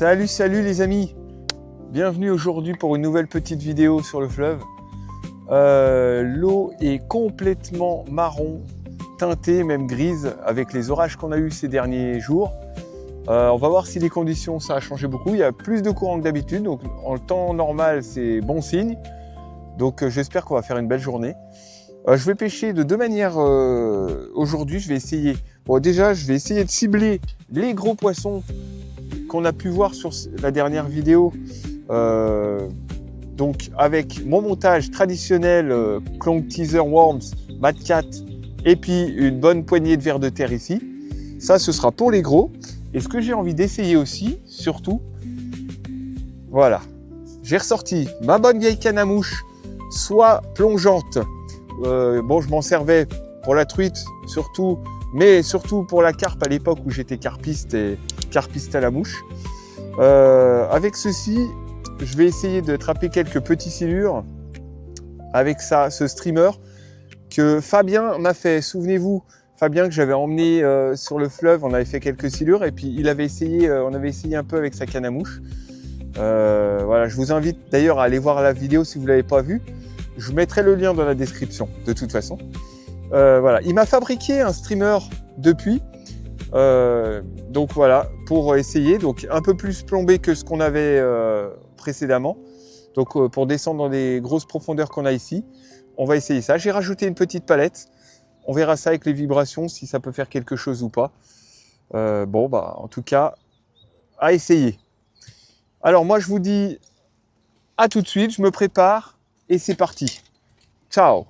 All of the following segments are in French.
Salut, salut les amis. Bienvenue aujourd'hui pour une nouvelle petite vidéo sur le fleuve. L'eau est complètement marron, teintée, même grise, avec les orages qu'on a eu ces derniers jours. On va voir si les conditions, ça a changé beaucoup. Il y a plus de courant que d'habitude, donc en temps normal, c'est bon signe. Donc j'espère qu'on va faire une belle journée. Je vais pêcher de deux manières aujourd'hui. Je vais essayer, déjà, je vais essayer de cibler les gros poissons qu'on a pu voir sur la dernière vidéo. Donc avec mon montage traditionnel, Clonk Teaser Worms, Mad Cat, et puis une bonne poignée de vers de terre ici. Ça, ce sera pour les gros. Et ce que j'ai envie d'essayer aussi, surtout, voilà, j'ai ressorti ma bonne vieille canne à mouche, soit plongeante. Bon, je m'en servais pour la truite surtout, mais surtout pour la carpe à l'époque où j'étais carpiste et carpiste à la mouche. Avec ceci, je vais essayer de trapper quelques petits silures avec ça, ce streamer que Fabien m'a fait. Souvenez-vous, Fabien que j'avais emmené sur le fleuve, on avait fait quelques silures et puis il avait essayé, on avait essayé un peu avec sa canne à mouche. Voilà, je vous invite d'ailleurs à aller voir la vidéo si vous ne l'avez pas vue. Je vous mettrai le lien dans la description de toute façon. Voilà, il m'a fabriqué un streamer depuis. Donc voilà, pour essayer, donc un peu plus plombé que ce qu'on avait précédemment. Donc pour descendre dans les grosses profondeurs qu'on a ici, on va essayer ça. J'ai rajouté une petite palette. On verra ça avec les vibrations, si ça peut faire quelque chose ou pas. Bon, bah en tout cas, à essayer. Alors moi, je vous dis à tout de suite. Je me prépare et c'est parti. Ciao!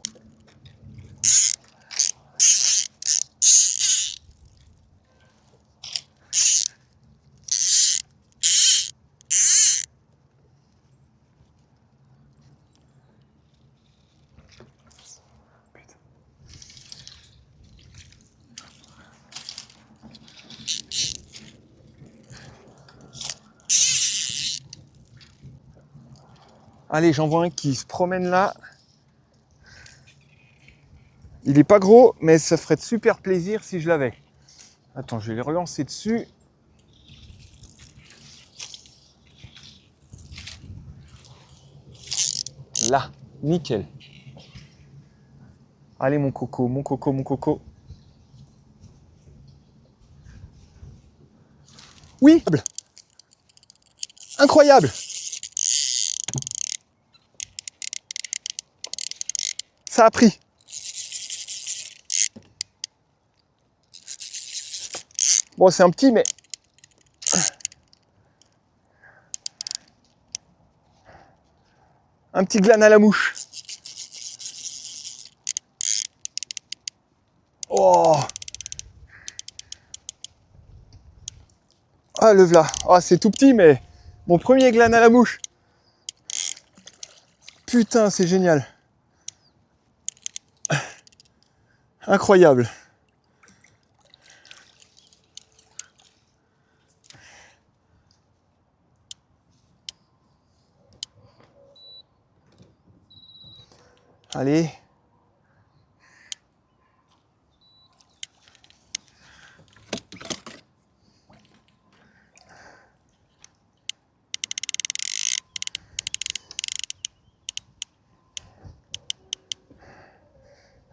Allez, j'en vois un qui se promène là. Il n'est pas gros, mais ça ferait de super plaisir si je l'avais. Attends, je vais les relancer dessus. Là, nickel. Allez mon coco, mon coco, mon coco. Oui, incroyable. Ça a pris. Bon, c'est un petit, mais... Un petit glane à la mouche. Oh! Ah, le v'là. Ah, c'est tout petit, mais... Mon premier glane à la mouche. Putain, c'est génial. Incroyable. Allez.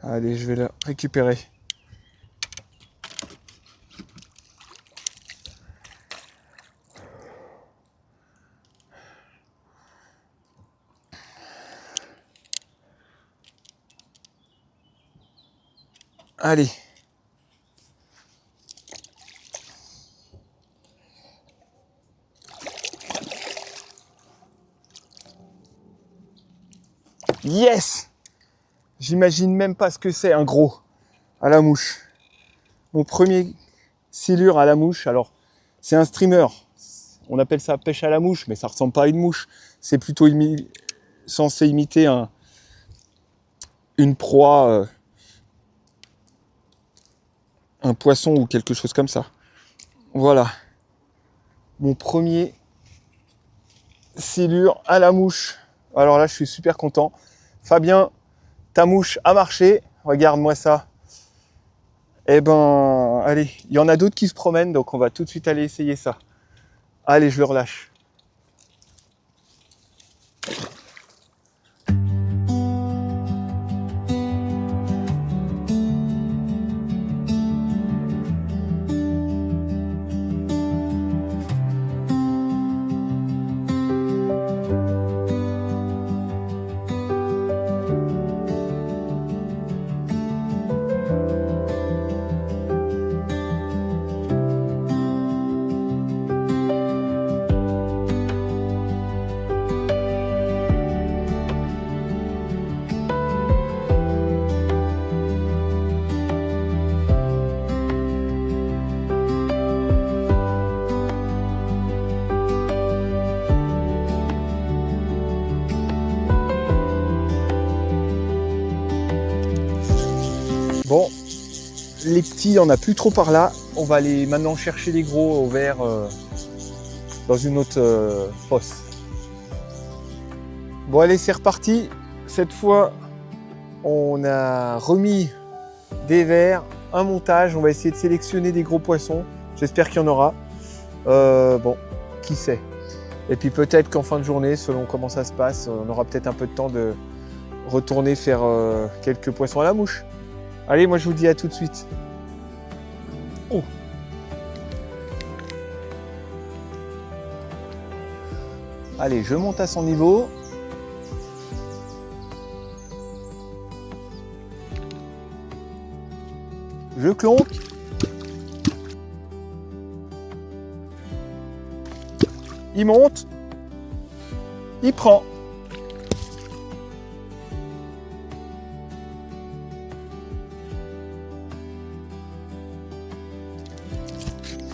Allez, je vais la récupérer. Allez. Yes! J'imagine même pas ce que c'est un gros à la mouche. Mon premier silure à la mouche. Alors, c'est un streamer. On appelle ça pêche à la mouche, mais ça ressemble pas à une mouche. C'est plutôt censé imiter une proie, un poisson ou quelque chose comme ça. Voilà. Mon premier silure à la mouche. Alors là, je suis super content. Fabien, ta mouche a marché. Regarde-moi ça. Eh ben, allez, il y en a d'autres qui se promènent, donc on va tout de suite aller essayer ça. Allez, je le relâche. Bon, les petits, on n'a plus trop par là. On va aller maintenant chercher les gros au vert dans une autre fosse. Bon, allez, c'est reparti. Cette fois, on a remis des vers, un montage. On va essayer de sélectionner des gros poissons. J'espère qu'il y en aura. Bon, qui sait. Et puis peut-être qu'en fin de journée, selon comment ça se passe, on aura peut-être un peu de temps de retourner faire quelques poissons à la mouche. Allez, moi je vous dis à tout de suite. Oh. Allez, je monte à son niveau. Je clonque. Il monte. Il prend.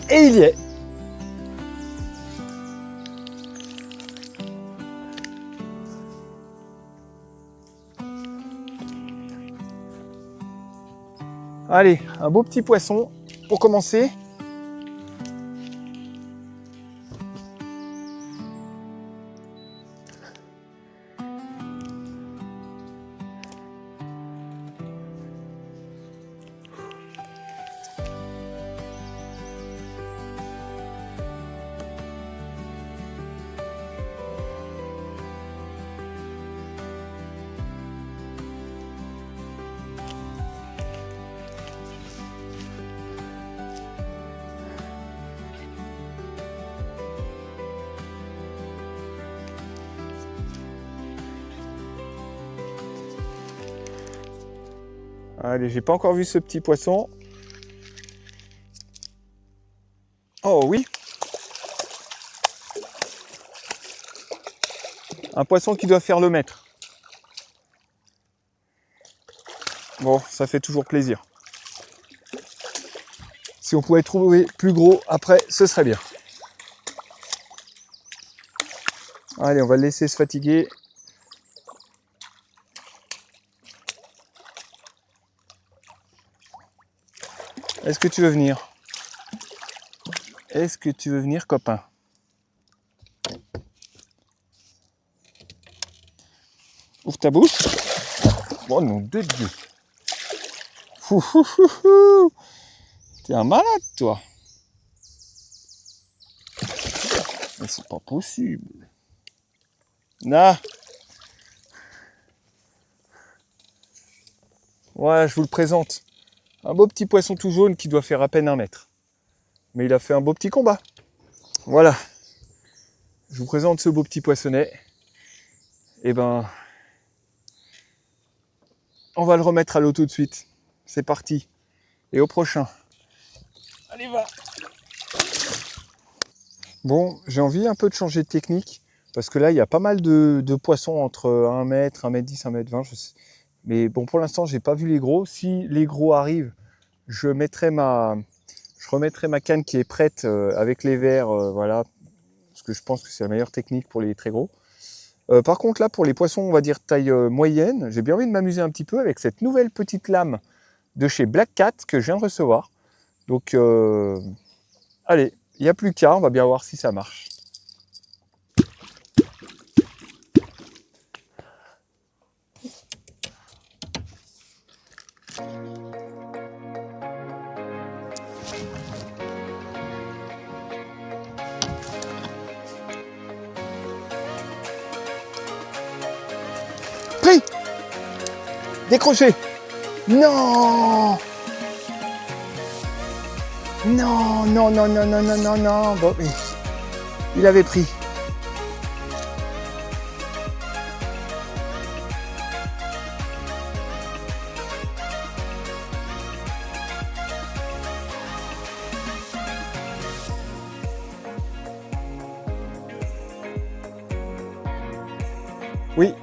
Et il y est. Allez, un beau petit poisson pour commencer. Allez, j'ai pas encore vu ce petit poisson. Oh oui. Un poisson qui doit faire le mètre. Bon, ça fait toujours plaisir. Si on pouvait trouver plus gros après, ce serait bien. Allez, on va le laisser se fatiguer. Est-ce que tu veux venir? Est-ce que tu veux venir, copain? Ouvre ta bouche. Oh non, de Dieu. T'es un malade, toi. Mais c'est pas possible. Là. Ouais, je vous le présente. Un beau petit poisson tout jaune qui doit faire à peine 1 mètre. Mais il a fait un beau petit combat. Voilà. Je vous présente ce beau petit poissonnet. Et ben, on va le remettre à l'eau tout de suite. C'est parti. Et au prochain. Allez, va. Bon, j'ai envie un peu de changer de technique. Parce que là, il y a pas mal de poissons entre 1 mètre, 1 mètre 10, 1 mètre 20. Je sais. Mais bon, pour l'instant, j'ai pas vu les gros. Si les gros arrivent, je remettrai ma canne qui est prête avec les vers, voilà. Parce que je pense que c'est la meilleure technique pour les très gros. Par contre, là, pour les poissons, on va dire taille moyenne, j'ai bien envie de m'amuser un petit peu avec cette nouvelle petite lame de chez Black Cat que je viens de recevoir. Donc, allez, il n'y a plus qu'à, on va bien voir si ça marche. Décroché. Non. Non, non, non, non, non, non, non, non. Bon, il avait pris. Oui.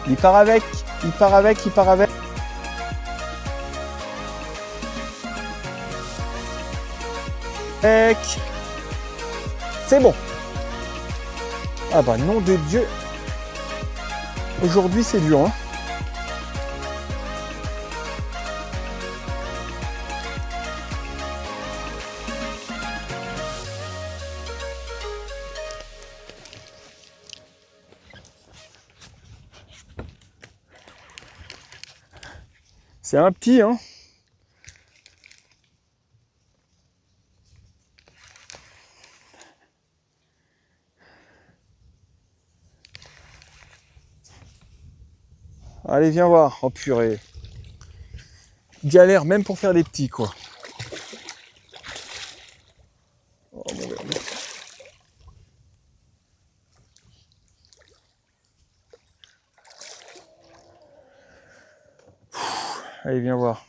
Il part avec, il part avec, il part avec. C'est bon. Ah bah nom de Dieu. Aujourd'hui c'est dur, hein. C'est un petit, hein. Allez, viens voir. Oh purée. Galère même pour faire des petits, quoi. Oh mon Dieu. Allez, viens voir.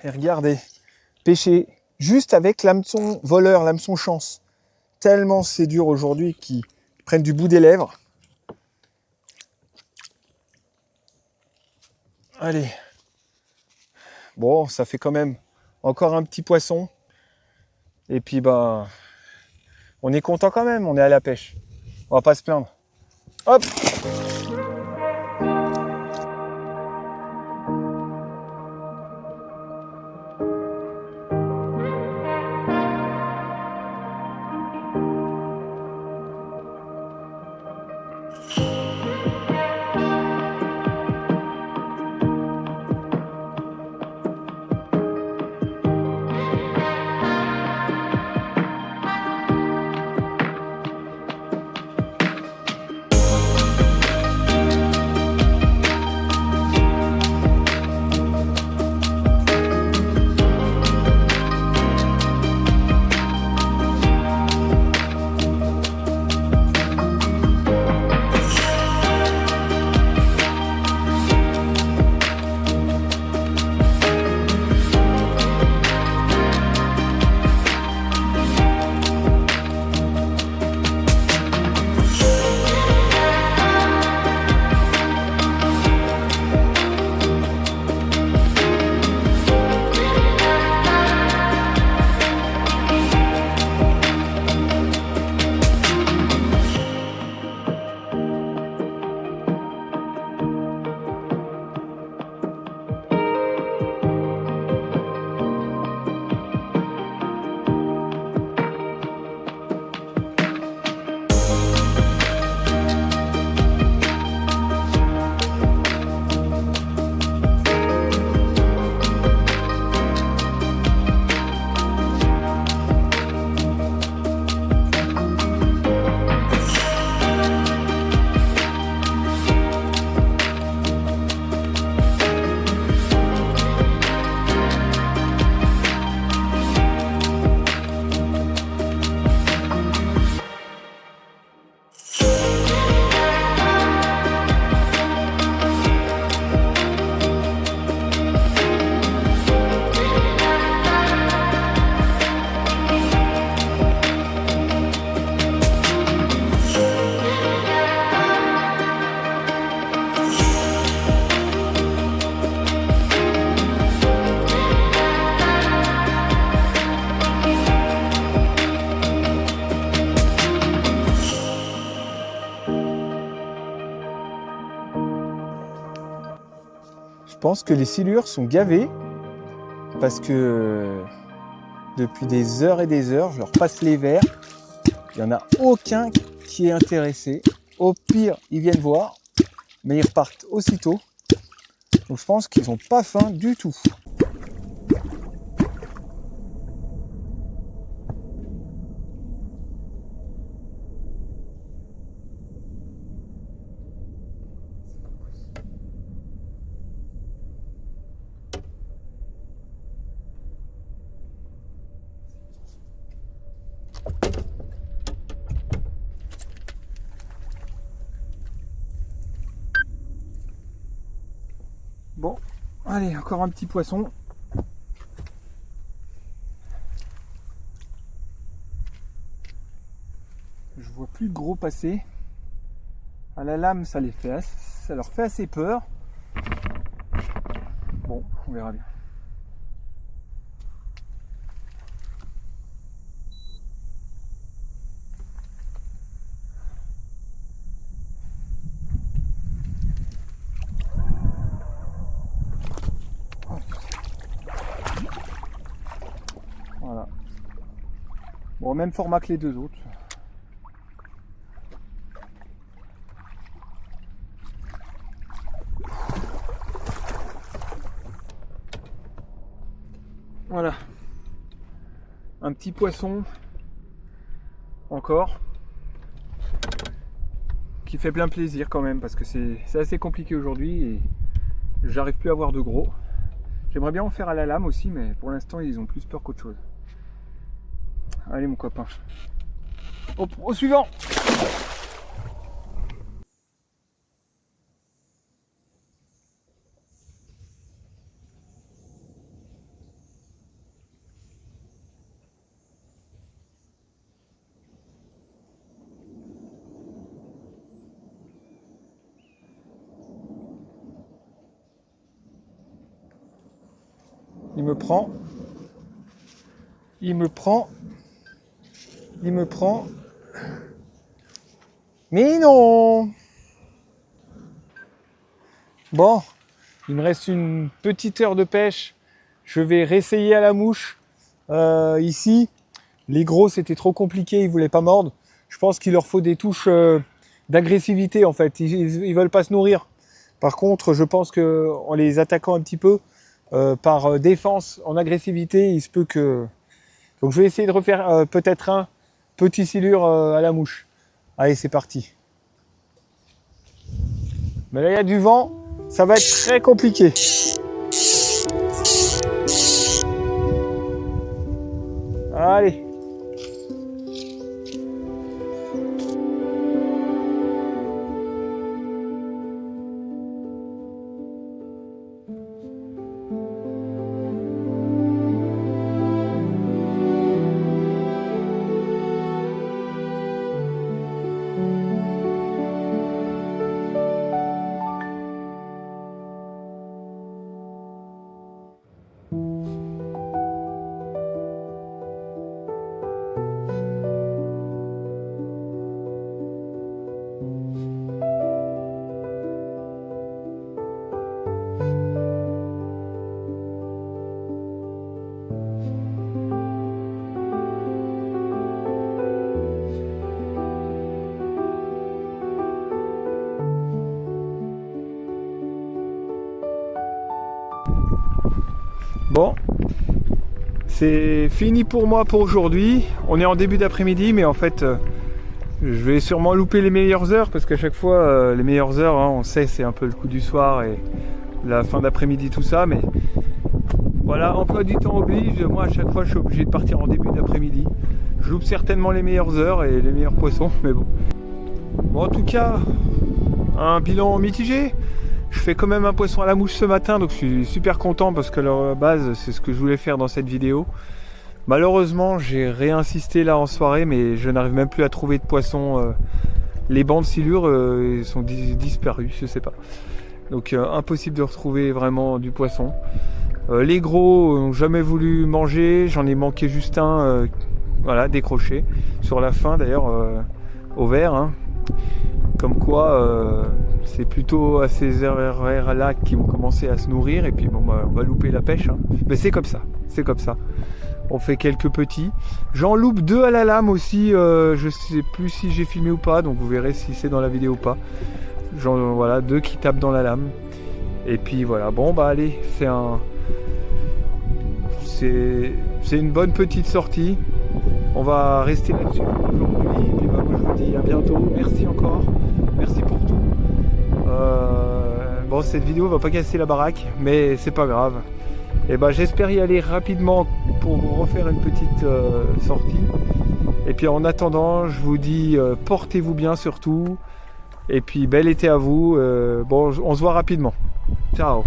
Et regardez, pêcher juste avec l'hameçon voleur, l'hameçon chance. Tellement c'est dur aujourd'hui qu'ils prennent du bout des lèvres. Allez. Bon, ça fait quand même encore un petit poisson. Et puis, bah, on est content quand même, on est à la pêche. On va pas se plaindre. Hop! pense que les silures sont gavées parce que depuis des heures et des heures, je leur passe les verres. Il n'y en a aucun qui est intéressé. Au pire, ils viennent voir, mais ils repartent aussitôt. Donc je pense qu'ils n'ont pas faim du tout. Bon, allez, encore un petit poisson. Je vois plus de gros passer. À la lame, ça leur fait assez peur. Bon, on verra bien. Voilà. Bon, même format que les deux autres. Voilà. Un petit poisson. Encore. Qui fait plein plaisir quand même parce que c'est assez compliqué aujourd'hui et j'arrive plus à avoir de gros. J'aimerais bien en faire à la lame aussi, mais pour l'instant ils ont plus peur qu'autre chose. Allez mon copain. Au suivant. Il me prend. Il me prend. Il me prend. Mais non! Bon, il me reste une petite heure de pêche. Je vais réessayer à la mouche. Ici, les gros, c'était trop compliqué, ils voulaient pas mordre. Je pense qu'il leur faut des touches d'agressivité en fait. Ils veulent pas se nourrir. Par contre, je pense que en les attaquant un petit peu, par défense en agressivité, il se peut que... Donc je vais essayer de refaire peut-être un petit silure à la mouche. Allez, c'est parti. Mais là, il y a du vent, ça va être très compliqué. Allez. Bon, c'est fini pour moi pour aujourd'hui. On est en début d'après-midi, mais en fait, je vais sûrement louper les meilleures heures parce qu'à chaque fois, les meilleures heures, hein, on sait, c'est un peu le coup du soir et la fin d'après-midi, tout ça. Mais voilà, emploi du temps oblige. Moi, à chaque fois, je suis obligé de partir en début d'après-midi. Je loupe certainement les meilleures heures et les meilleurs poissons, mais bon. Bon, en tout cas, un bilan mitigé. Je fais quand même un poisson à la mouche ce matin, donc je suis super content parce que à la base, c'est ce que je voulais faire dans cette vidéo. Malheureusement, j'ai réinsisté là en soirée, mais je n'arrive même plus à trouver de poissons. Les bancs de silure ils sont disparus, je sais pas. Donc impossible de retrouver vraiment du poisson. Les gros n'ont jamais voulu manger, j'en ai manqué juste un, voilà, décroché. Sur la fin d'ailleurs, au vert. Hein. Comme quoi... C'est plutôt à ces horaires-là qu'ils vont commencer à se nourrir. Et puis bon, bah, on va louper la pêche. Hein. Mais c'est comme ça. C'est comme ça. On fait quelques petits. J'en loupe 2 à la lame aussi. Je sais plus si j'ai filmé ou pas. Donc vous verrez si c'est dans la vidéo ou pas. Voilà, 2 qui tapent dans la lame. Et puis voilà. Bon bah allez, c'est une bonne petite sortie. On va rester là-dessus pour aujourd'hui. Et puis bah, moi je vous dis à bientôt. Merci encore. Merci pour tout. Bon, cette vidéo va pas casser la baraque, mais c'est pas grave. Et ben j'espère y aller rapidement pour vous refaire une petite sortie. Et puis en attendant, je vous dis portez-vous bien surtout. Et puis bel été à vous. Bon, on se voit rapidement. Ciao.